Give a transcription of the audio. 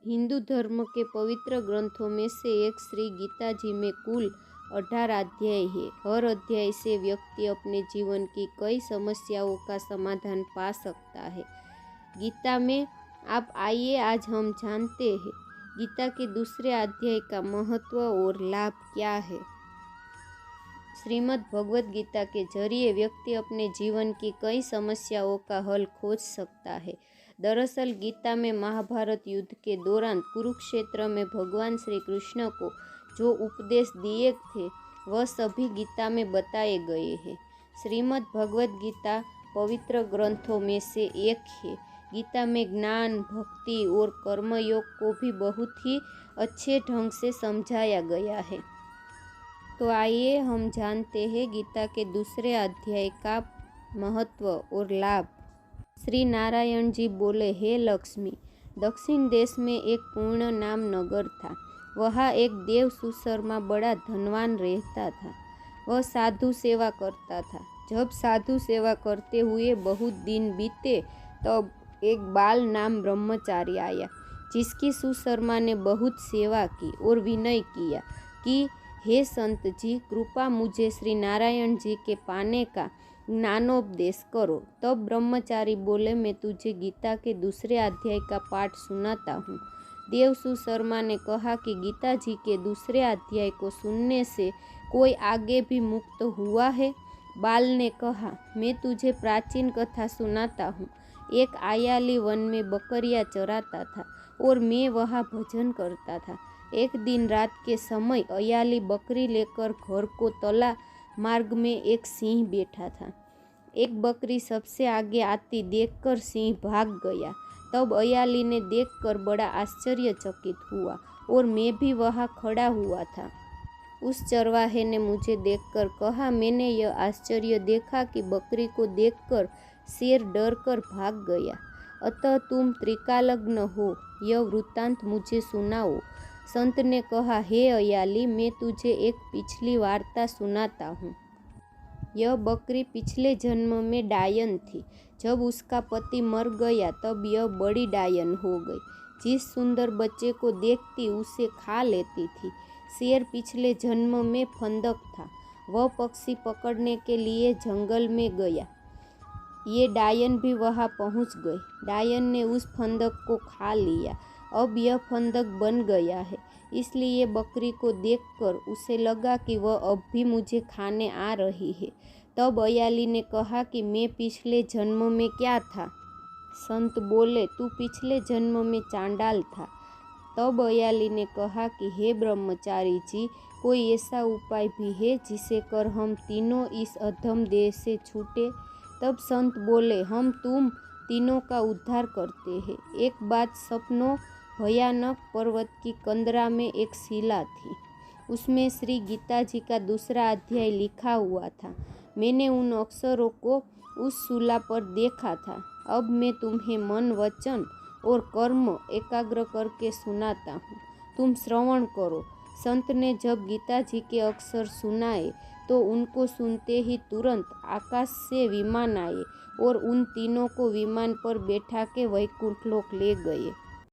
हिंदू धर्म के पवित्र ग्रंथों में से एक श्री गीता जी में कुल 18 अध्याय है। हर अध्याय से व्यक्ति अपने जीवन की कई समस्याओं का समाधान पा सकता है। गीता में आप आइए आज हम जानते हैं गीता के दूसरे अध्याय का महत्व और लाभ क्या है। श्रीमद् भगवद गीता के जरिए व्यक्ति अपने जीवन की कई समस्याओं का हल खोज सकता है। दरअसल गीता में महाभारत युद्ध के दौरान कुरुक्षेत्र में भगवान श्री कृष्ण को जो उपदेश दिए थे वह सभी गीता में बताए गए हैं। श्रीमद् भगवद गीता पवित्र ग्रंथों में से एक है। गीता में ज्ञान, भक्ति और कर्मयोग को भी बहुत ही अच्छे ढंग से समझाया गया है। तो आइए हम जानते हैं गीता के दूसरे अध्याय का महत्व और लाभ। श्री नारायण जी बोले, हे लक्ष्मी, दक्षिण देश में एक पूर्ण नाम नगर था। वहाँ एक देव सुशर्मा बड़ा धनवान रहता था। वह साधु सेवा करता था। जब साधु सेवा करते हुए बहुत दिन बीते तब एक बाल नाम ब्रह्मचारी आया, जिसकी सुशर्मा ने बहुत सेवा की और विनय किया कि हे संत जी, कृपा मुझे श्री नारायण जी के पाने का ज्ञानोपदेश करो। तब ब्रह्मचारी बोले, मैं तुझे गीता के दूसरे अध्याय का पाठ सुनाता हूँ। देव सुशर्मा ने कहा कि गीता जी के दूसरे अध्याय को सुनने से कोई आगे भी मुक्त हुआ है? बाल ने कहा, मैं तुझे प्राचीन कथा सुनाता हूँ। एक आयाली वन में बकरियां चराता था और मैं वहाँ भजन करता था। एक दिन रात के समय अयाली बकरी लेकर घर को तला मार्ग में एक सिंह बैठा था। एक बकरी सबसे आगे आती देखकर सिंह भाग गया। तब अयाली ने देखकर बड़ा आश्चर्यचकित हुआ और मैं भी वहाँ खड़ा हुआ था। उस चरवाहे ने मुझे देखकर कहा, मैंने यह आश्चर्य देखा कि बकरी को देखकर शेर डर कर भाग गया। अतः तुम त्रिकालज्ञ हो, यह वृत्तांत मुझे सुनाओ। संत ने कहा, हे अयाली, मैं तुझे एक पिछली वार्ता सुनाता हूँ। यह बकरी पिछले जन्म में डायन थी। जब उसका पति मर गया तब यह बड़ी डायन हो गई। जिस सुंदर बच्चे को देखती उसे खा लेती थी। शेर पिछले जन्म में फंदक था। वह पक्षी पकड़ने के लिए जंगल में गया। ये डायन भी वहाँ पहुँच गई। डायन ने उस फंदक को खा लिया। अब यह फंदक बन गया है, इसलिए बकरी को देखकर उसे लगा कि वह अब भी मुझे खाने आ रही है। तब अयाली ने कहा कि मैं पिछले जन्म में क्या था? संत बोले, तू पिछले जन्म में चांडाल था। तब अयाली ने कहा कि हे ब्रह्मचारी जी, कोई ऐसा उपाय भी है जिसे कर हम तीनों इस अधम देह से छूटे? तब संत बोले, हम तुम तीनों का उद्धार करते हैं। एक बात सपनों भयानक पर्वत की कंदरा में एक शिला थी। उसमें श्री गीता जी का दूसरा अध्याय लिखा हुआ था। मैंने उन अक्षरों को उस शिला पर देखा था। अब मैं तुम्हें मन, वचन और कर्म एकाग्र करके सुनाता हूँ। तुम श्रवण करो। संत ने जब गीता जी के अक्षर सुनाए तो उनको सुनते ही तुरंत आकाश से विमान आए और उन तीनों को विमान पर बैठा के वैकुंठ लोक ले गए।